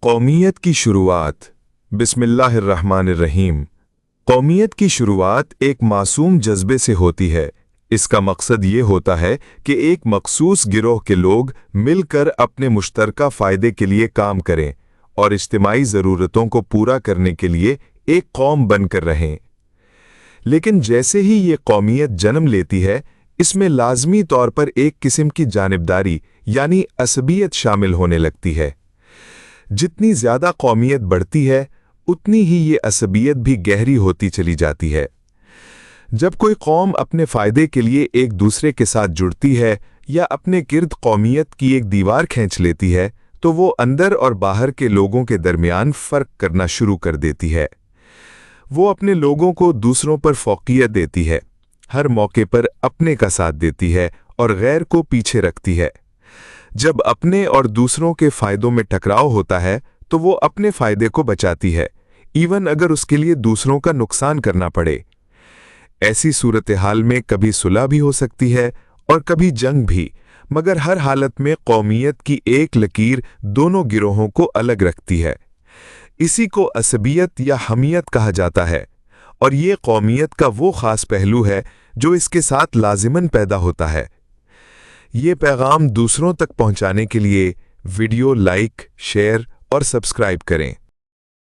قومیت کی شروعات۔ بسم اللہ الرحمن الرحیم۔ قومیت کی شروعات ایک معصوم جذبے سے ہوتی ہے۔ اس کا مقصد یہ ہوتا ہے کہ ایک مخصوص گروہ کے لوگ مل کر اپنے مشترکہ فائدے کے لیے کام کریں اور اجتماعی ضرورتوں کو پورا کرنے کے لیے ایک قوم بن کر رہیں۔ لیکن جیسے ہی یہ قومیت جنم لیتی ہے، اس میں لازمی طور پر ایک قسم کی جانبداری یعنی عصبیت شامل ہونے لگتی ہے۔ جتنی زیادہ قومیت بڑھتی ہے، اتنی ہی یہ عصبیت بھی گہری ہوتی چلی جاتی ہے۔ جب کوئی قوم اپنے فائدے کے لیے ایک دوسرے کے ساتھ جڑتی ہے یا اپنے گرد قومیت کی ایک دیوار کھینچ لیتی ہے، تو وہ اندر اور باہر کے لوگوں کے درمیان فرق کرنا شروع کر دیتی ہے۔ وہ اپنے لوگوں کو دوسروں پر فوقیت دیتی ہے، ہر موقع پر اپنے کا ساتھ دیتی ہے اور غیر کو پیچھے رکھتی ہے۔ جب اپنے اور دوسروں کے فائدوں میں ٹکراؤ ہوتا ہے تو وہ اپنے فائدے کو بچاتی ہے، ایون اگر اس کے لیے دوسروں کا نقصان کرنا پڑے۔ ایسی صورتحال میں کبھی صلح بھی ہو سکتی ہے اور کبھی جنگ بھی، مگر ہر حالت میں قومیت کی ایک لکیر دونوں گروہوں کو الگ رکھتی ہے۔ اسی کو عصبیت یا حمیت کہا جاتا ہے، اور یہ قومیت کا وہ خاص پہلو ہے جو اس کے ساتھ لازماً پیدا ہوتا ہے۔ یہ پیغام دوسروں تک پہنچانے کے لیے ویڈیو لائک، شیئر اور سبسکرائب کریں۔